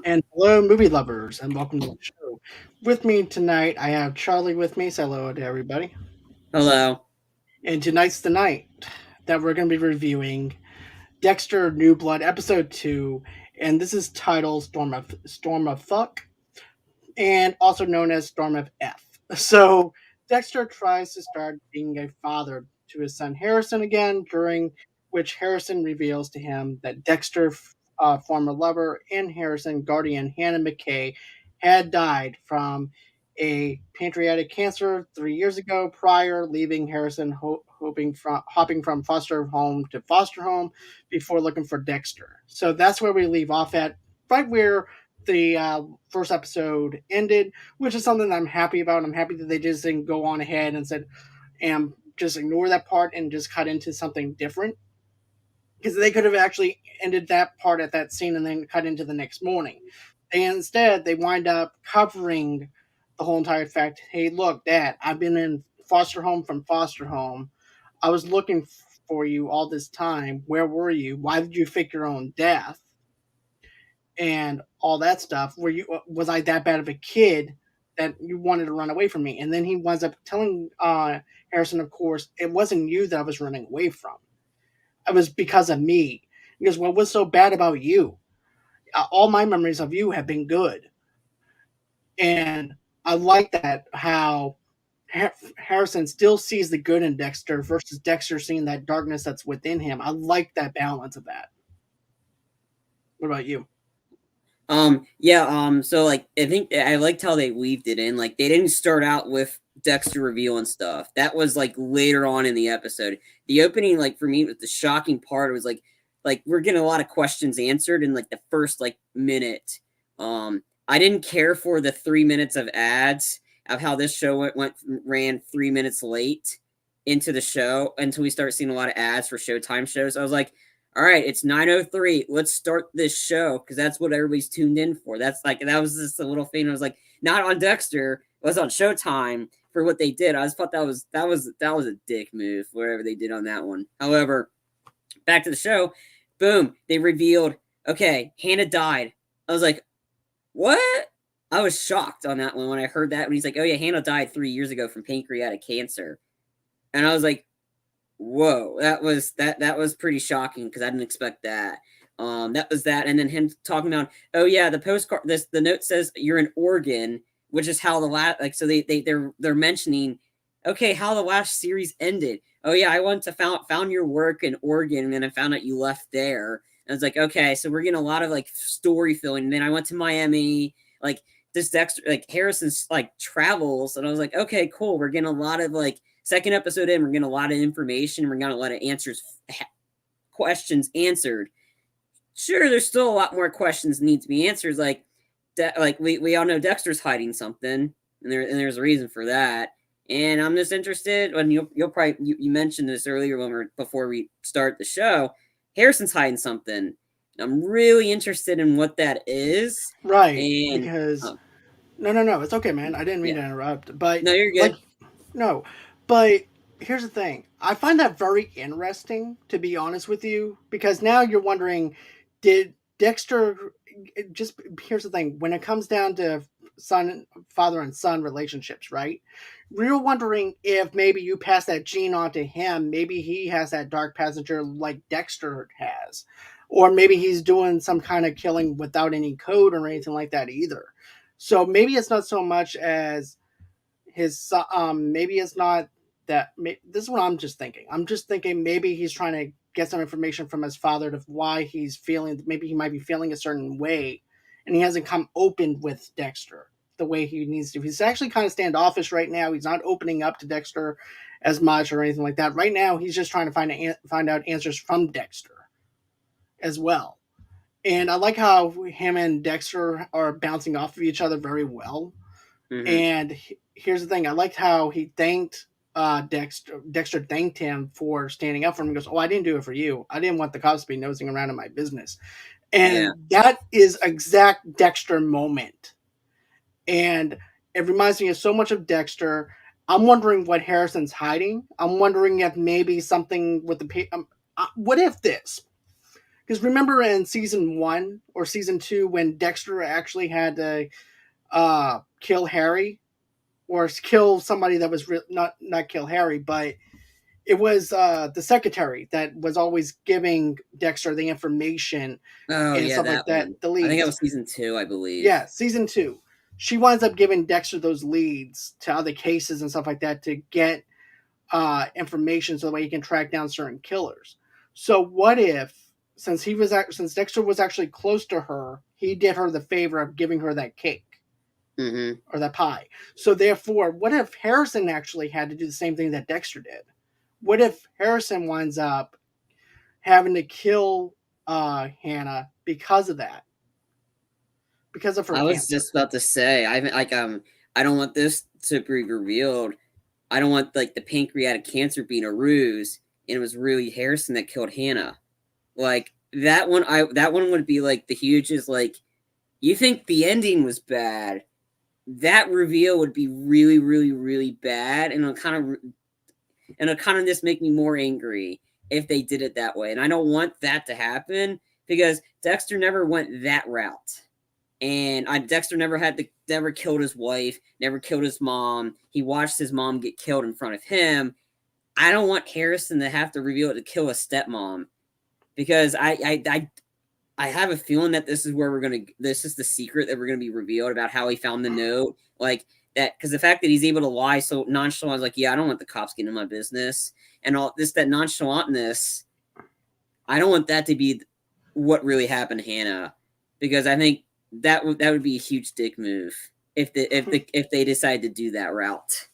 And hello, movie lovers, and welcome to the show. With me tonight, I have Charlie with me. Say hello to everybody. Hello. And tonight's the night that we're going to be reviewing Dexter New Blood Episode 2, and this is titled Storm of Fuck, and also known as Storm of F. So, Dexter tries to start being a father to his son Harrison again, during which Harrison reveals to him that Dexter, former lover, and Harrison guardian Hannah McKay had died from a pancreatic cancer 3 years ago, prior leaving Harrison hopping from foster home to foster home before looking for Dexter. So that's where we leave off at, right where the first episode ended, which is something that I'm happy about. I'm happy that they just didn't go on ahead and said, and just ignore that part and just cut into something different. Because they could have actually ended that part at that scene and then cut into the next morning. And instead, they wind up covering the whole entire fact. Hey, look, Dad, I've been in foster home from foster home. I was looking for you all this time. Where were you? Why did you fake your own death? And all that stuff. Were you was I that bad of a kid that you wanted to run away from me? And then he winds up telling Harrison, of course, it wasn't you that I was running away from. It was because of me. He goes, what was so bad about you? All my memories of you have been good. And I like that how Harrison still sees the good in Dexter versus Dexter seeing that darkness that's within him. I like that balance of that. What about you? So like I think I liked how they weaved it in. Like they didn't start out with Dexter reveal and stuff. That was like later on in the episode. The opening, like for me, was the shocking part. It was like we're getting a lot of questions answered in like the first like minute. I didn't care for the 3 minutes of ads of how this show ran 3 minutes late into the show until we start seeing a lot of ads for Showtime shows. I was like, all right, it's 9:03. Let's start this show because that's what everybody's tuned in for. That's like that was just a little thing. I was like, not on Dexter, it was on Showtime for what they did. I just thought that was a dick move, whatever they did on that one. However, back to the show, boom, they revealed, okay, Hannah died. I was like, what? I was shocked on that one when I heard that when he's like, oh yeah, Hannah died 3 years ago from pancreatic cancer. And I was like, whoa, that was pretty shocking because I didn't expect that. That was that, and then him talking about, oh yeah, the postcard. The note says you're in Oregon, which is how the last like so they're mentioning, okay, how the last series ended. Oh yeah, I went to found your work in Oregon, and then I found out you left there. And I was like, okay, so we're getting a lot of like story filling. And then I went to Miami, like this Dexter, like Harrison's like travels, and I was like, okay, cool. We're getting a lot of like second episode in, we're getting a lot of information. We're getting a lot of questions answered. Sure, there's still a lot more questions that need to be answered. Like we all know Dexter's hiding something, and there's a reason for that. And I'm just interested. When you'll probably you mentioned this earlier before we start the show. Harrison's hiding something. I'm really interested in what that is. Right, And because no, it's okay, man. I didn't mean yeah, to interrupt, but no, you're like, good. no, but here's the thing. I find that very interesting, to be honest with you, because now you're wondering, did Dexter just? Here's the thing. When it comes down to father and son relationships, right? We're wondering if maybe you pass that gene on to him. Maybe he has that dark passenger like Dexter has, or maybe he's doing some kind of killing without any code or anything like that either. So maybe it's not so much as maybe it's not that. This is what I'm just thinking. I'm just thinking maybe he's trying to get some information from his father to why he's feeling. Maybe he might be feeling a certain way, and he hasn't come open with Dexter the way he needs to. He's actually kind of standoffish right now. He's not opening up to Dexter as much or anything like that. Right now, he's just trying to find out answers from Dexter as well. And I like how him and Dexter are bouncing off of each other very well. Mm-hmm. And here's the thing: I liked how he thanked Dexter. Dexter thanked him for standing up for him. He goes, "Oh, I didn't do it for you. I didn't want the cops to be nosing around in my business." Yeah. And that is exact Dexter moment. And it reminds me of so much of Dexter. I'm wondering what Harrison's hiding. I'm wondering if maybe something with the what if this? because remember in season 1 or season 2 when Dexter actually had to kill Harry or kill somebody that was not kill Harry, but it was the secretary that was always giving Dexter the information Oh and yeah, stuff like that that, one. the I think that leads. was season 2, I believe. Yeah, season 2. She winds up giving Dexter those leads to other cases and stuff like that to get information so that way he can track down certain killers. So what if, since Dexter was actually close to her, he did her the favor of giving her that cake Mm-hmm. or that pie. So therefore, what if Harrison actually had to do the same thing that Dexter did? What if Harrison winds up having to kill Hannah because of that? Because of her I was cancer. just about to say, I don't want this to be revealed. I don't want like the pancreatic cancer being a ruse, and it was really Harrison that killed Hannah. Like that one would be like the hugest. Like, you think the ending was bad? That reveal would be really, really, really bad, and it'll kind of just make me more angry if they did it that way. And I don't want that to happen because Dexter never went that route. And Dexter never killed his wife, never killed his mom. He watched his mom get killed in front of him. I don't want Harrison to have to reveal it to kill a stepmom because I have a feeling that this is the secret that we're gonna be revealed about how he found the note, like that, because the fact that he's able to lie so nonchalant, like, yeah, I don't want the cops getting in my business, and all this, that nonchalantness, I don't want that to be what really happened to Hannah, because I think that would be a huge dick move if they decide to do that route.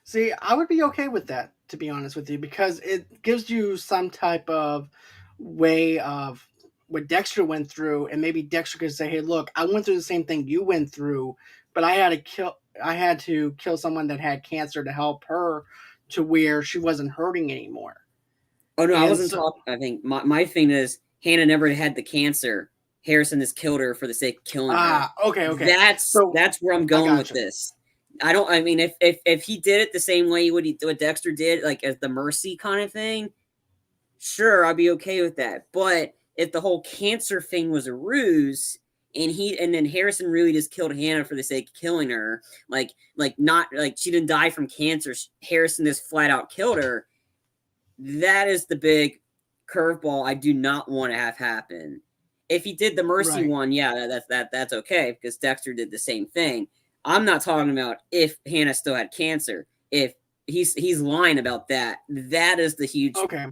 See, I would be okay with that, to be honest with you, because it gives you some type of way of what Dexter went through, and maybe Dexter could say, "Hey, look, I went through the same thing you went through, but I had to kill someone that had cancer to help her to where she wasn't hurting anymore." Oh no, I And wasn't so, talking. I think my thing is Hannah never had the cancer. Harrison has killed her for the sake of killing her. okay. So That's where I'm I going with gotcha. this. I don't. I mean, if he did it the same way what Dexter did, like as the mercy kind of thing, sure, I'd be okay with that. But if the whole cancer thing was a ruse, and then Harrison really just killed Hannah for the sake of killing her, like not like she didn't die from cancer, Harrison just flat out killed her. That is the big curveball I do not want to have happen. If he did the mercy Right. one, yeah, that's okay because Dexter did the same thing. I'm not talking about if Hannah still had cancer. If he's lying about that, that is the huge Okay.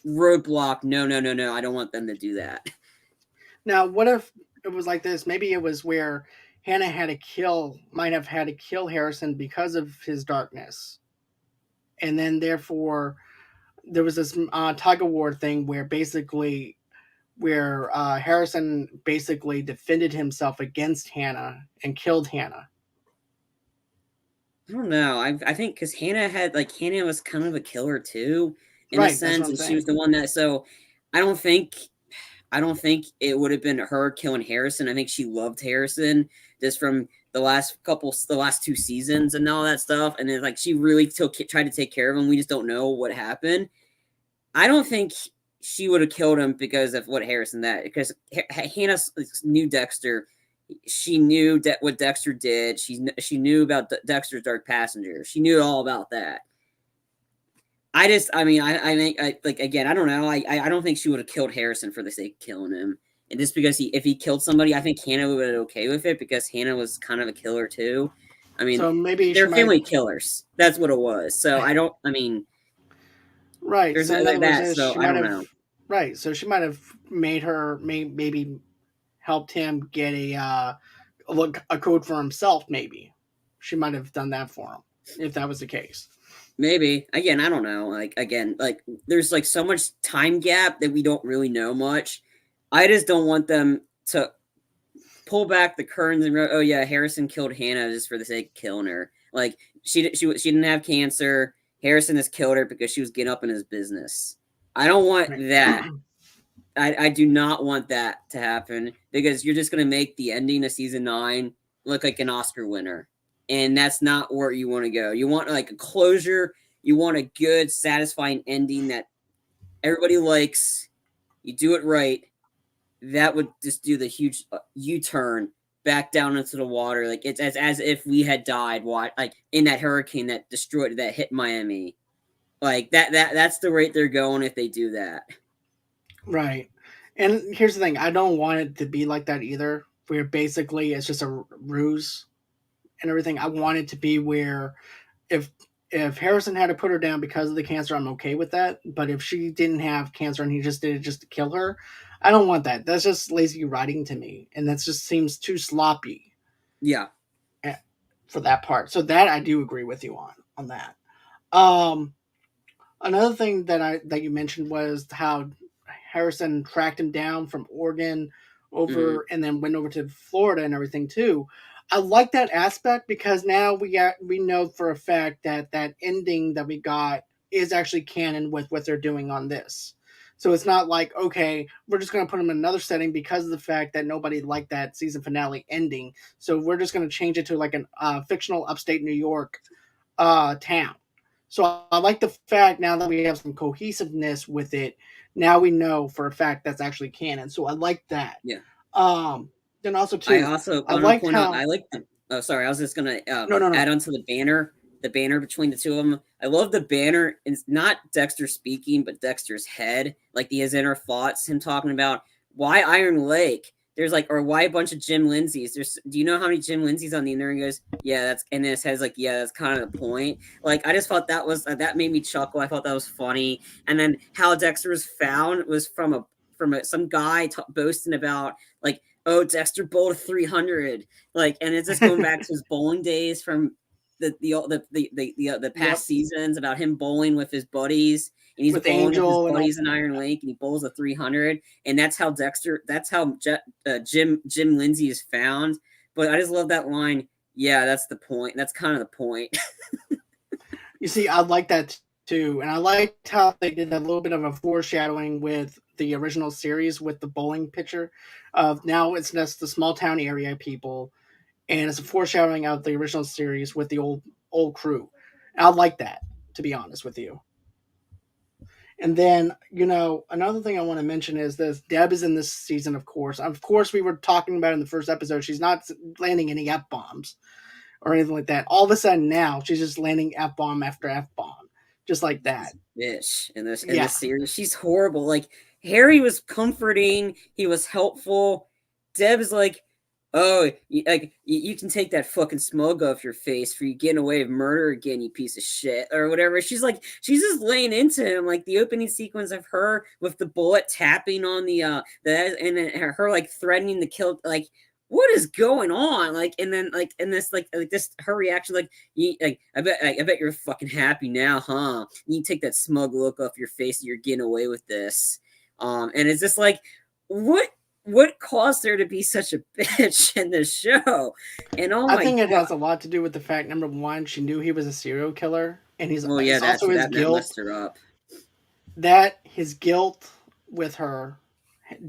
roadblock. No, no, no, no. I don't want them to do that. Now, what if it was like this? Maybe it was where Hannah might have had to kill Harrison because of his darkness, and then therefore there was this tug of war thing where Harrison basically defended himself against Hannah and killed Hannah. I don't know. I think because Hannah was kind of a killer too, in a Right, that's what sense, I'm and she was saying. the one that. So I don't think I don't think it would have been her killing Harrison. I think she loved Harrison just from the last 2 seasons and all that stuff. And then like she really tried to take care of him. We just don't know what happened. I don't think she would have killed him because of what Harrison that because Hannah knew Dexter. She knew what Dexter did. She knew about Dexter's Dark Passenger. She knew all about that. I mean, I think, like, again, I don't know. I don't think she would have killed Harrison for the sake of killing him. And just because if he killed somebody, I think Hannah would have been okay with it because Hannah was kind of a killer too. I mean, So maybe she they're might family killers. That's what it was. So I mean, right. there's So in like other words, that. So she I might don't have know. right. So she might have maybe helped him get a code for himself. Maybe she might have done that for him if that was the case. Maybe again, I don't know. Like again, like there's like so much time gap that we don't really know much. I just don't want them to pull back the curtains and oh yeah, Harrison killed Hannah just for the sake of killing her. Like she didn't have cancer. Harrison has killed her because she was getting up in his business. I don't want Right. that. I do not want that to happen because you're just going to make the ending of season 9 look like an Oscar winner. And that's not where you want to go. You want like a closure. You want a good, satisfying ending that everybody likes. you do it right, that would just do the huge U-turn back down into the water. Like it's as if we had died like in that hurricane that hit Miami. Like that's the rate they're going if they do that. Right. And here's the thing, I don't want it to be like that either, where basically it's just a ruse and everything. I want it to be where if Harrison had to put her down because of the cancer, I'm okay with that. But if she didn't have cancer and he just did it just to kill her, I don't want that. That's just lazy writing to me, and that just seems too sloppy. Yeah, for that part. So that I do agree with you on that. Um, Another thing that you mentioned was how Harrison tracked him down from Oregon over and then went over to Florida and everything too. I like that aspect because now we know for a fact that that ending that we got is actually canon with what they're doing on this. So it's not like, okay, we're just going to put them in another setting because of the fact that nobody liked that season finale ending. So we're just going to change it to like an fictional upstate New York town. So I like the fact now that we have some cohesiveness with it. Now we know for a fact that's actually canon. So I like that. yeah. Then also I too, also I want to liked point out how I like the. Oh, sorry, I was just gonna no. add on to the banner between the two of them. I love the banner. It's not Dexter speaking, but Dexter's head, like his inner thoughts, him talking about why Iron Lake. There's like, or why a bunch of Jim Lindsay's. Do you know how many Jim Lindsay's on the internet? And he goes, yeah, that's, and then his head's like, yeah, that's kind of the point. Like, I just thought that made me chuckle. I thought that was funny. And then how Dexter was found was from some guy boasting about like, oh, Dexter bowled a 300, like, and it's just going back to his bowling days from the past seasons about him bowling with his buddies, and he's with bowling Angel with his and buddies in Iron Lake, and he bowls a 300, and that's how Jim Lindsay is found. But I just love that line. Yeah, that's the point. That's kind of the point. You see, I like that too, and I liked how they did a little bit of a foreshadowing with the original series with the bowling picture. Of now it's just the small town area people, and it's a foreshadowing of the original series with the old crew. And I like that, to be honest with you. And then, another thing I want to mention is this: Deb is in this season, of course. Of course, we were talking about in the first episode. She's not landing any F bombs or anything like that. All of a sudden now she's just landing F bomb after F bomb, just like that. Bitch in this series, she's horrible. Like Harry was comforting, he was helpful. Deb is like, oh, you can take that fucking smug off your face for you getting away with murder again, you piece of shit, or whatever. She's just laying into him. Like the opening sequence of her with the bullet tapping on the and then her like threatening to kill, like, what is going on? Like, and then like in this like this her reaction, like, I bet you're fucking happy now, huh? You take that smug look off your face and you're getting away with this. And it's just like, what caused her to be such a bitch in the show? And I think it has a lot to do with the fact, number one, she knew he was a serial killer, and it's also his guilt. That messed her up. That his guilt with her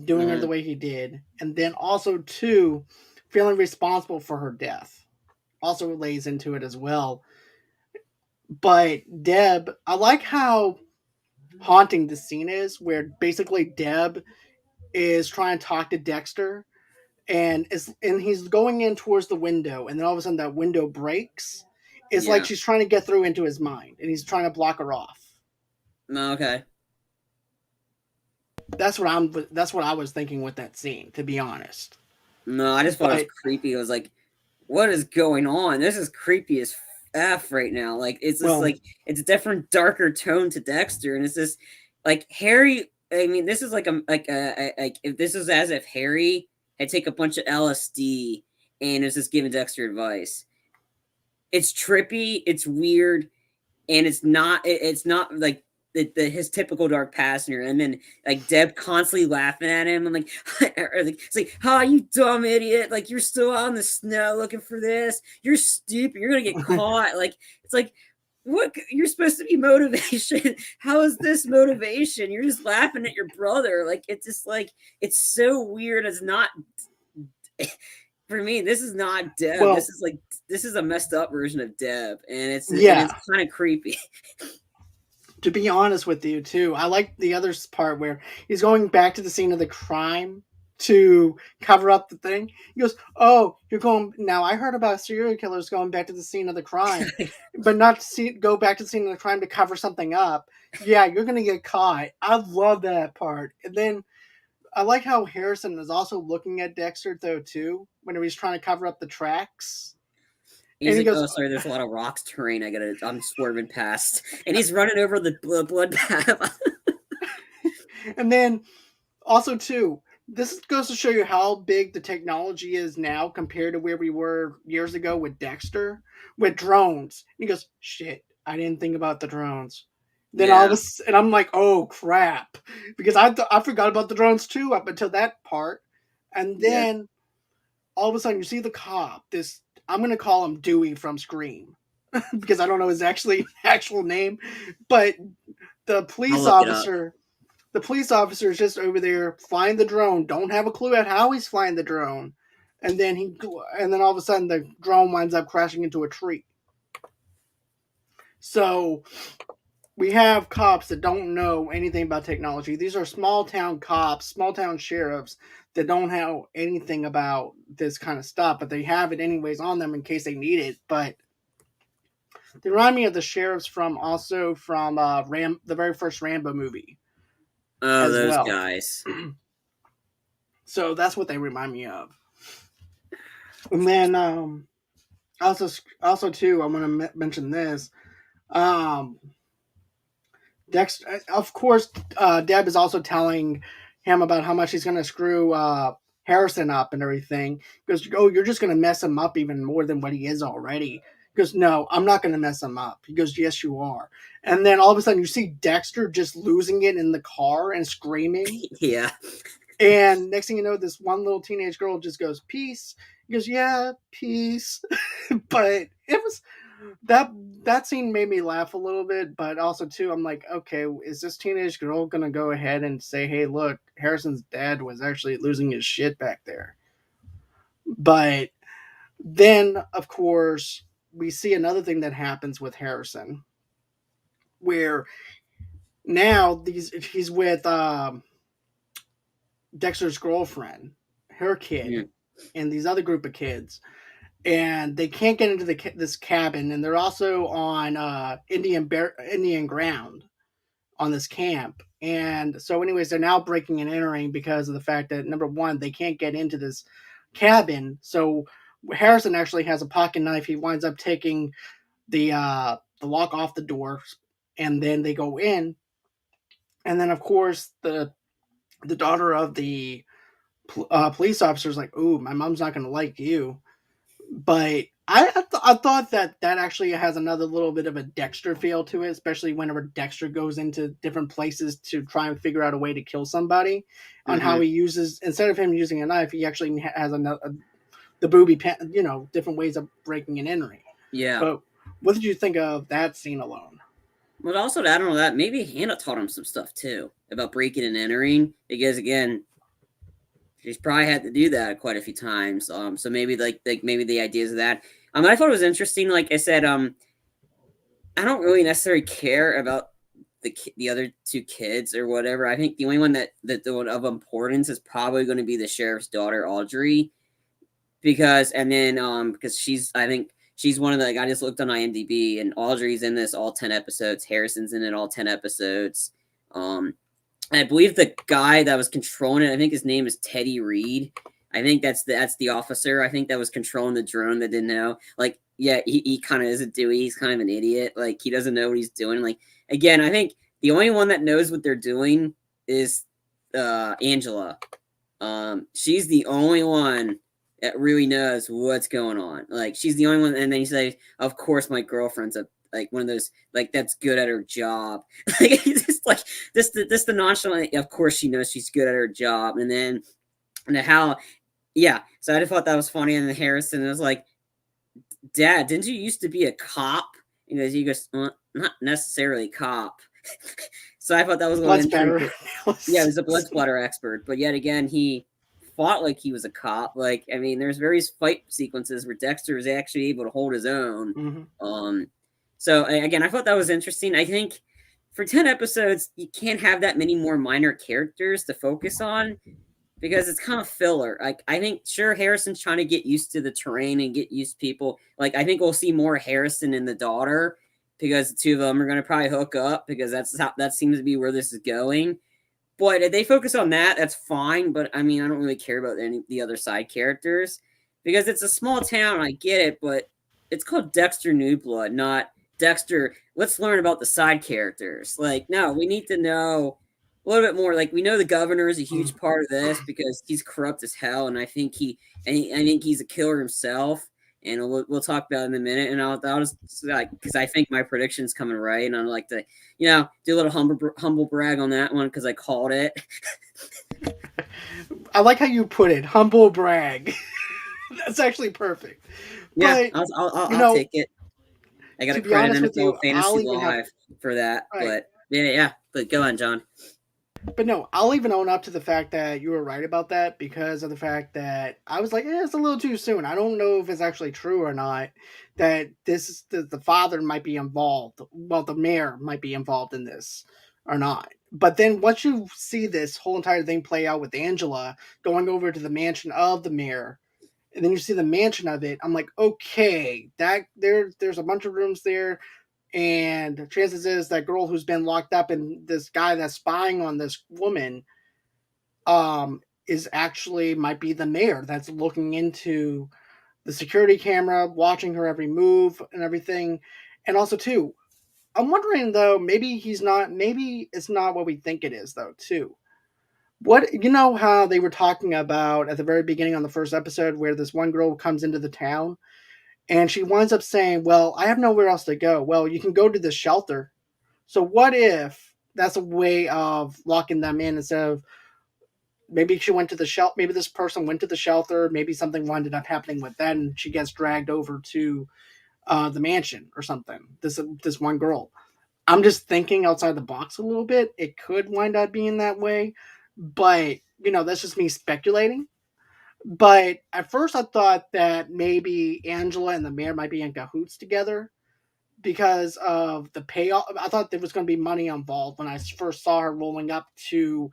doing her the way he did, and then also two, feeling responsible for her death, also lays into it as well. But Deb, I like how haunting the scene is, where basically Deb is trying to talk to Dexter, and he's going in towards the window, and then all of a sudden that window breaks. It's like she's trying to get through into his mind, and he's trying to block her off. Okay. That's what I was thinking with that scene, to be honest. No, I just thought it was creepy. I was like, what is going on? This is creepy as F right now. Like, it's just like, it's a different, darker tone to Dexter, and it's just like Harry. I mean, this is like if this is as if Harry had taken a bunch of LSD and is just giving Dexter advice. It's trippy, it's weird, and it's not like his typical dark passenger. And then like Deb constantly laughing at him and like, it's like, oh, you dumb idiot, like you're still out in the snow looking for this, you're stupid, you're gonna get caught. Like, it's like, what, you're supposed to be motivation. How is this motivation? You're just laughing at your brother. Like, it's just like, it's so weird. It's not for me. This is not Deb. This is a messed up version of Deb, and it's kind of creepy. to be honest with you, too, I like the other part where he's going back to the scene of the crime to cover up the thing. He goes, "Oh, you're going now. I heard about serial killers going back to the scene of the crime, but not to go back to the scene of the crime to cover something up. Yeah, you're gonna get caught." I love that part. And then I like how Harrison is also looking at Dexter though too, whenever he's trying to cover up the tracks. He's And he like, goes, "Oh, sorry, there's a lot of rocks terrain. I'm swerving past," and he's running over the blood path. and then also too, this goes to show you how big the technology is now compared to where we were years ago with Dexter, with drones. And he goes, "Shit, I didn't think about the drones." Then all of Yeah, a, and I'm like, "Oh crap," because I forgot about the drones too up until that part, and yeah. then all of a sudden you see the cop. This I'm gonna call him Dewey from Scream because I don't know his actual name, but the I'll police look it up. officer the police officer is just over there flying the drone. Don't have a clue at how he's flying the drone, and then all of a sudden the drone winds up crashing into a tree. So we have cops that don't know anything about technology. These are small town cops, small town sheriffs that don't know anything about this kind of stuff, but they have it anyways on them in case they need it. But they remind me of the sheriffs from the very first Rambo movie Oh, as those well. guys. So that's what they remind me of. And then also too, I want to mention this. Um, Dexter, of course, Deb is also telling him about how much he's going to screw Harrison up and everything. He goes, "Oh, you're just going to mess him up even more than what he is already." He goes, "No, I'm not going to mess him up." He goes, "Yes, you are." And then all of a sudden, you see Dexter just losing it in the car and screaming. Yeah. And next thing you know, this one little teenage girl just goes, "Peace." He goes, "Yeah, peace." But it was that that scene made me laugh a little bit, but also too, I'm like, okay, is this teenage girl gonna go ahead and say, "Hey, look, Harrison's dad was actually losing his shit back there"? But then, of course, we see another thing that happens with Harrison, where now he's with Dexter's girlfriend, her Yeah. kid, and these other group of kids, and they can't get into this cabin, and they're also on Indian ground on this camp. And so, anyways, they're now breaking and entering because of the fact that number one, they can't get into this cabin. So Harrison actually has a pocket knife. He winds up taking the lock off the door, and then they go in. And then, of course, the daughter of the police officer is like, "Ooh, my mom's not going to like you." But I thought that actually has another little bit of a Dexter feel to it, especially whenever Dexter goes into different places to try and figure out a way to kill somebody. On how Hmm. he uses, instead of him using a knife, he actually has the booby pen, different ways of breaking and entering. Yeah. But what did you think of that scene alone? But also to add on to that, maybe Hannah taught him some stuff too about breaking and entering, because again, she's probably had to do that quite a few times. So maybe like maybe the ideas of that. I thought it was interesting. Like I said, I don't really necessarily care about the other two kids or whatever. I think the only one that the one of importance is probably going to be the sheriff's daughter, Audrey, because she's I think she's one of the like, I just looked on IMDb and Audrey's in this all 10 episodes. Harrison's in it all 10 episodes. Um, I believe the guy that was controlling it, I think his name is Teddy Reed. I think that's the officer. I think that was controlling the drone that didn't know. Like, yeah, he kind of is a Dewey. He's kind of an idiot. Like, he doesn't know what he's doing. Like, again, I think the only one that knows what they're doing is Angela. She's the only one that really knows what's going on. Like, she's the only one. And then you say, "Of course, my girlfriend's like one of those like that's good at her job." Like, just like this the nonchalant. Of course, she knows she's good at her job, and then how, yeah. So I just thought that was funny. And then Harrison was like, "Dad, didn't you used to be a cop?" He goes, "Not necessarily a cop." So I thought that was a little Blood spatter. interesting. Yeah, he was a blood splatter expert, but yet again, he fought like he was a cop. Like, I mean, there's various fight sequences where Dexter is actually able to hold his own. Mhm. So again, I thought that was interesting. I think for 10 episodes, you can't have that many more minor characters to focus on because it's kind of filler. Like, I think, sure, Harrison's trying to get used to the terrain and get used to people. Like, I think we'll see more Harrison and the daughter because the two of them are going to probably hook up because that seems to be where this is going. But if they focus on that, that's fine. But I mean, I don't really care about the other side characters because it's a small town. I get it, but it's called Dexter New Blood, not Dexter. Let's learn about the side characters. Like, no, we need to know a little bit more. Like, we know the governor is a huge part of this because he's corrupt as hell, and I think he's a killer himself. And we'll talk about it in a minute. And I'll just like because I think my prediction's coming right, and I'd like to do a little humble brag on that one because I called it. I like how you put it, humble brag. That's actually perfect. Yeah, but, I'll take it. I got to credit NFL Fantasy Live for that, right. But yeah. But go on, John. But no, I'll even own up to the fact that you were right about that because of the fact that I was like, it's a little too soon. I don't know if it's actually true or not that the father might be involved. Well, the mayor might be involved in this or not. But then once you see this whole entire thing play out with Angela going over to the mansion of the mayor, and then you see the mansion of it, I'm like, okay, that there's a bunch of rooms there. And chances is that girl who's been locked up and this guy that's spying on this woman is actually might be the mayor that's looking into the security camera, watching her every move and everything. And also too, I'm wondering though, maybe it's not what we think it is though too. What, how they were talking about at the very beginning on the first episode where this one girl comes into the town and she winds up saying, well, I have nowhere else to go. Well, you can go to the shelter. So what if that's a way of locking them in instead of maybe she went to the shelter, maybe this person went to the shelter, maybe something ended up happening with that and she gets dragged over to the mansion or something. This one girl. I'm just thinking outside the box a little bit. It could wind up being that way. But, that's just me speculating. But at first I thought that maybe Angela and the mayor might be in cahoots together because of the payoff. I thought there was going to be money involved when I first saw her rolling up to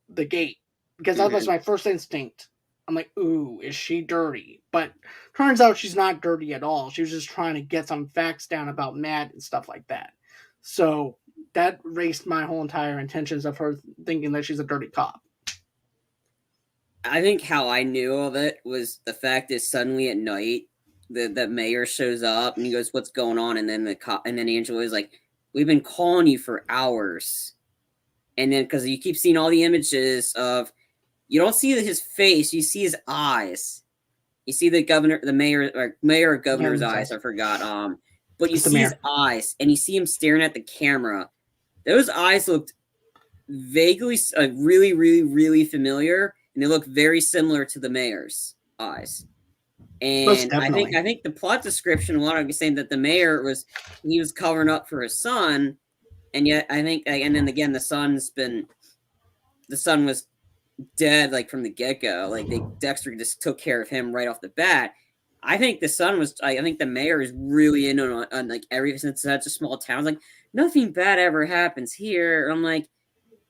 the gate because that was my first instinct. I'm like, ooh, is she dirty? But turns out she's not dirty at all. She was just trying to get some facts down about Matt and stuff like that. So that erased my whole entire intentions of her thinking that she's a dirty cop. I think how I knew of it was the fact that suddenly at night, the mayor shows up and he goes, "What's going on?" And then Angela is like, "We've been calling you for hours." And then because you keep seeing all the images of, you don't see his face, you see his eyes. You see the mayor or governor's eyes. I forgot. But you see his eyes and you see him staring at the camera. Those eyes looked vaguely, really, really, really familiar. And they look very similar to the mayor's eyes. And I think the plot description, a lot of saying that the mayor was covering up for his son, and yet I think, and then again, the son was dead like from the get go. Like Dexter just took care of him right off the bat. I think the son was. I think the mayor is really in on like everything since such a small town. Like nothing bad ever happens here. I'm like,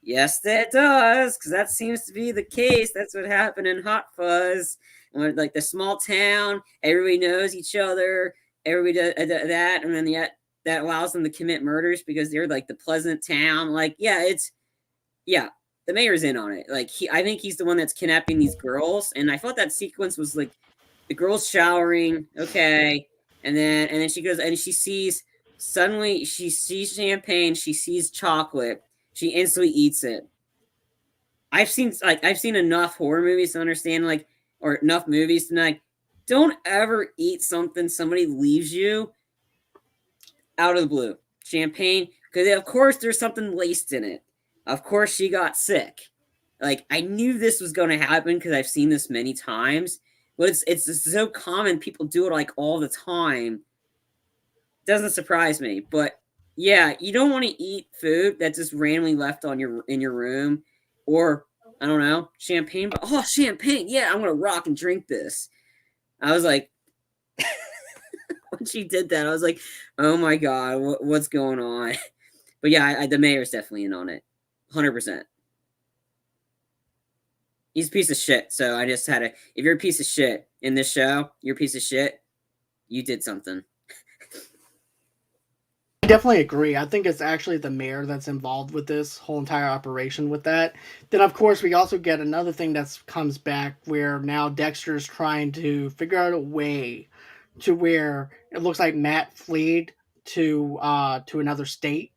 yes, that does, because that seems to be the case. That's what happened in Hot Fuzz. And like the small town, everybody knows each other. Everybody does that, and then yet that allows them to commit murders because they're like the pleasant town. Like, the mayor's in on it. Like I think he's the one that's kidnapping these girls. And I thought that sequence was like the girls showering, okay, and then she goes and she sees champagne, she sees chocolate. She instantly eats it. I've seen enough horror movies to understand, or enough movies to don't ever eat something somebody leaves you out of the blue. Champagne, because of course there's something laced in it. Of course she got sick. Like I knew this was going to happen because I've seen this many times. But it's so common. People do it all the time. Doesn't surprise me, but. Yeah, you don't want to eat food that's just randomly left in your room, or I don't know, champagne. But champagne! Yeah, I'm gonna rock and drink this. I was like, when she did that, I was like, oh my god, what's going on? But yeah, the mayor's definitely in on it, 100%. He's a piece of shit. So I just had to. If you're a piece of shit in this show, you're a piece of shit. You did something. I definitely agree. I think it's actually the mayor that's involved with this whole entire operation with that. Then of course we also get another thing that comes back where now Dexter's trying to figure out a way to where it looks like Matt fled to another state,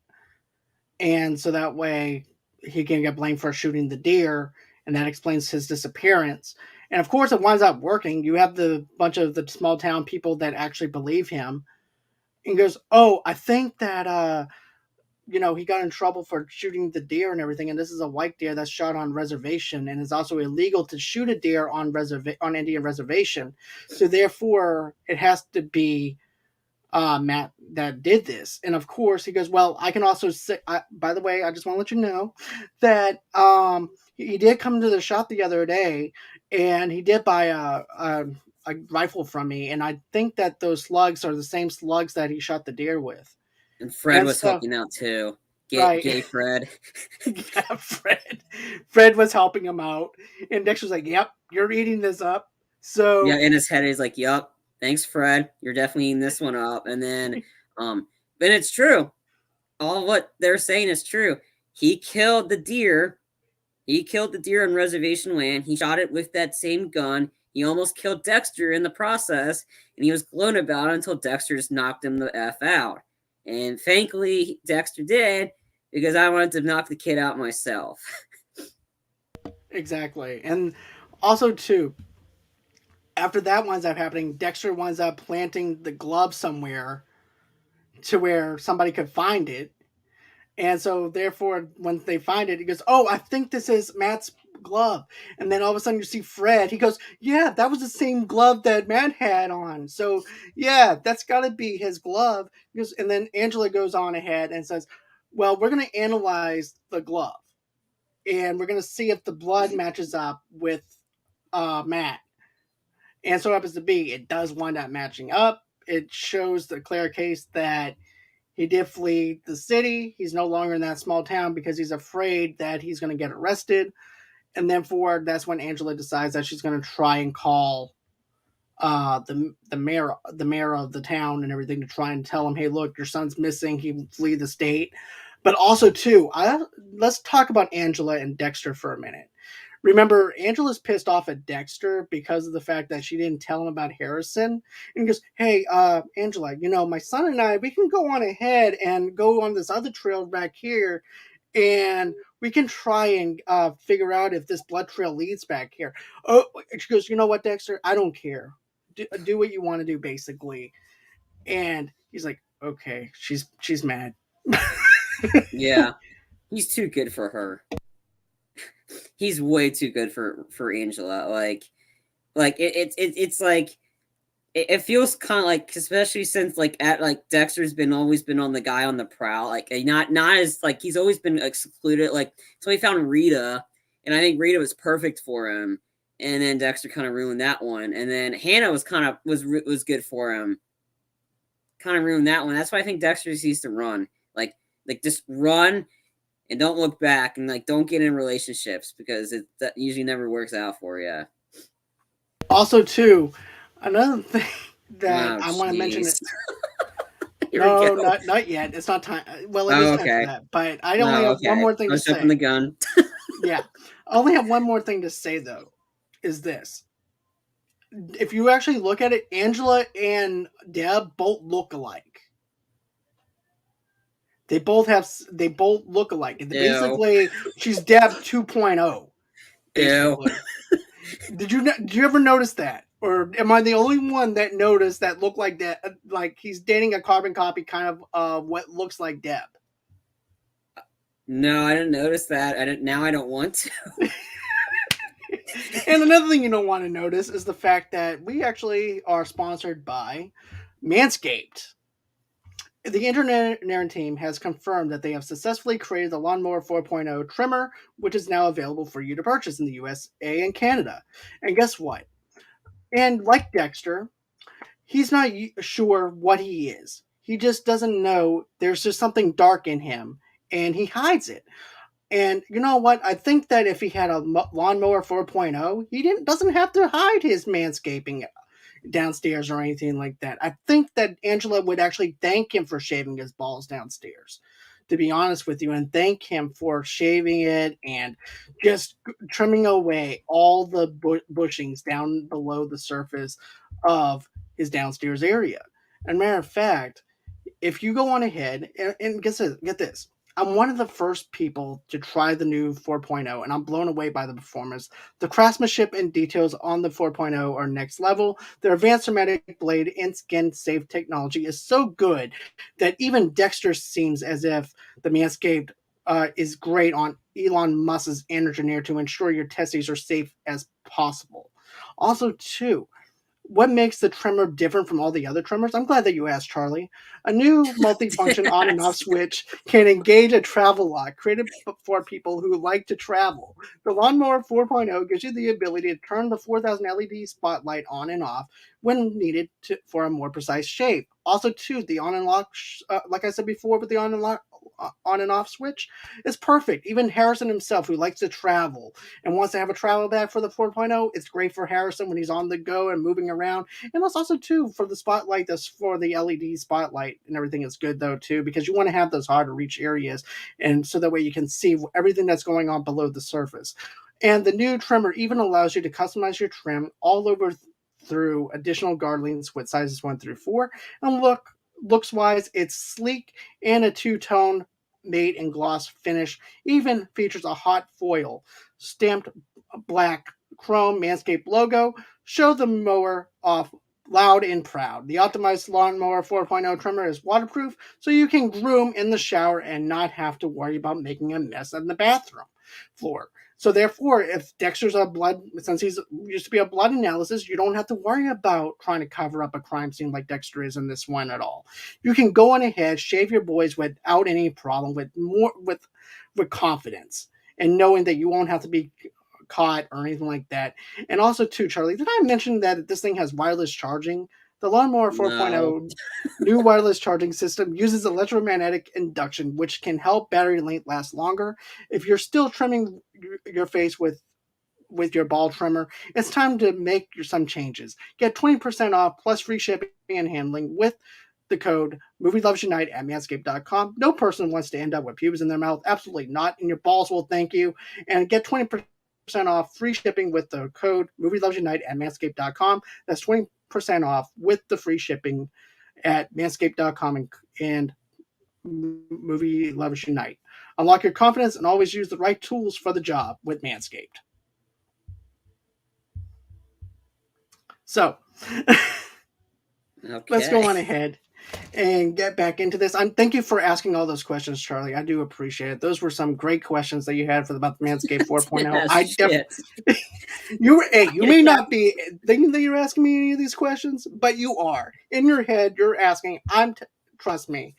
and so that way he can get blamed for shooting the deer, and that explains his disappearance. And of course it winds up working. You have the bunch of the small town people that actually believe him and goes, "Oh, I think that he got in trouble for shooting the deer and everything, and this is a white deer that's shot on reservation, and it's also illegal to shoot a deer on Indian reservation. So therefore, it has to be Matt that did this." And of course, he goes, "Well, I can also say, by the way, I just want to let you know that he did come to the shop the other day, and he did buy a rifle from me, and I think that those slugs are the same slugs that he shot the deer with." And Fred And was so, helping out too. right. Gay Fred. Yeah, Fred was helping him out, and Dexter's like, "Yep, you're eating this up." Yeah, So in his head, he's like, "Yup, thanks, Fred. You're definitely eating this one up." And then, but it's true. All what they're saying is true. He killed the deer. He killed the deer on reservation land. He shot it with that same gun. He almost killed Dexter in the process, and he was gloating about it until Dexter just knocked him the F out. And thankfully, Dexter did, because I wanted to knock the kid out myself. exactly, and also too, after that winds up happening, Dexter winds up planting the glove somewhere to where somebody could find it. And so, therefore, when they find it, he goes, "Oh, I think this is Matt's glove." And then all of a sudden, you see Fred. He goes, "Yeah, that was the same glove that Matt had on. So, yeah, that's got to be his glove." And then Angela goes on ahead and says, "Well, we're going to analyze the glove, and we're going to see if the blood matches up with Matt." And so happens to be, it does wind up matching up. It shows the clear case that he did flee the city. He's no longer in that small town because he's afraid that he's going to get arrested. And then that's when Angela decides that she's going to try and call the mayor of the town and everything to try and tell him, "Hey, look, your son's missing. He flee the state." But also too, let's talk about Angela and Dexter for a minute. Remember, Angela's pissed off at Dexter because of the fact that she didn't tell him about Harrison. And he goes, "Hey, Angela, my son and I, we can go on ahead and go on this other trail back here, and we can try and figure out if this blood trail leads back here." Oh, she goes, "You know what, Dexter? I don't care. Do what you want to do, basically." And he's like, "Okay." She's mad. Yeah, he's too good for her. He's way too good for Angela. It's like it feels kind of like, especially since Dexter's always been on the guy on the prowl, not as he's always been excluded. So he found Rita, and I think Rita was perfect for him, and then Dexter kind of ruined that one, and then Hannah was good for him, kind of ruined that one. That's why I think Dexter just needs to run, just run and don't look back, and don't get in relationships, because that usually never works out for you. Also, too, another thing that Oh, I want to mention jeez. it. Here we No, go. not yet. It's not time. Well, it is Oh, time for okay. that. But I only Oh, have one okay. more thing I to was jumping the say. gun. Yeah, I only have one more thing to say though. Is this? If you actually look at it, Angela and Deb both look alike. They both look alike. And Ew. basically, she's Deb 2.0. Ew. Basically, did you ever notice that, or am I the only one that noticed that look like that? Like he's dating a carbon copy, kind of what looks like Deb. No, I didn't notice that. Now I don't want to. And another thing you don't want to notice is the fact that we actually are sponsored by Manscaped. The engineering team has confirmed that they have successfully created the Lawnmower 4.0 trimmer, which is now available for you to purchase in the USA and Canada. And guess what? And like Dexter, he's not sure what he is. He just doesn't know. There's just something dark in him, and he hides it. And you know what? I think that if he had a lawnmower 4.0, he didn't doesn't have to hide his manscaping downstairs or anything like that. I think that Angela would actually thank him for shaving his balls downstairs, to be honest with you, and thank him for shaving it and just trimming away all the bushings down below the surface of his downstairs area. And matter of fact, if you go on ahead and get this, I'm one of the first people to try the new 4.0, and I'm blown away by the performance. The craftsmanship and details on the 4.0 are next level. Their advanced hermetic blade and skin safe technology is so good that even Dexter seems as if the Manscaped is great on Elon Musk's engineer to ensure your testes are safe as possible. Also, too, what makes the trimmer different from all the other trimmers? I'm glad that you asked, Charlie. A new multifunction on and off switch can engage a travel lock created for people who like to travel. The Lawnmower 4.0 gives you the ability to turn the 4000 LED spotlight on and off when needed for a more precise shave. Also, too, the on and lock, like I said before, with the on and off switch is perfect. Even Harrison himself, who likes to travel and wants to have a travel bag for the 4.0, it's great for Harrison when he's on the go and moving around. And that's also too for the spotlight, that's for the LED spotlight and everything is good though too, because you want to have those hard to reach areas, and so that way you can see everything that's going on below the surface. And the new trimmer even allows you to customize your trim all over through additional garlands with sizes 1 through 4. And looks wise, it's sleek and a two-tone matte and gloss finish. Even features a hot foil stamped black chrome Manscaped logo. Show the mower off loud and proud. The optimized lawnmower 4.0 trimmer is waterproof, so you can groom in the shower and not have to worry about making a mess on the bathroom floor. So therefore, if Dexter's a blood, since he's used to be a blood analysis, you don't have to worry about trying to cover up a crime scene like Dexter is in this one at all. You can go on ahead, shave your boys without any problem, with confidence, and knowing that you won't have to be caught or anything like that. And also, too, Charlie, did I mention that this thing has wireless charging? The Lawnmower 4.0 No. new wireless charging system uses electromagnetic induction, which can help battery length last longer. If you're still trimming your face with your ball trimmer, it's time to make some changes. Get 20% off plus free shipping and handling with the code Movie Loves Unite at manscaped.com. No person wants to end up with pubes in their mouth. Absolutely not. And your balls will thank you. And get 20% off free shipping with the code Movie Loves Unite at manscaped.com. That's 20% off with the free shipping at manscaped.com and Movie Loves Unite. Unlock your confidence and always use the right tools for the job with Manscaped. So, Okay. let's go on ahead and get back into this. Thank you for asking all those questions, Charlie. I do appreciate it. Those were some great questions that you had about the Manscaped 4.0. You may not be thinking that you're asking me any of these questions, but you are. In your head, you're asking. Trust me.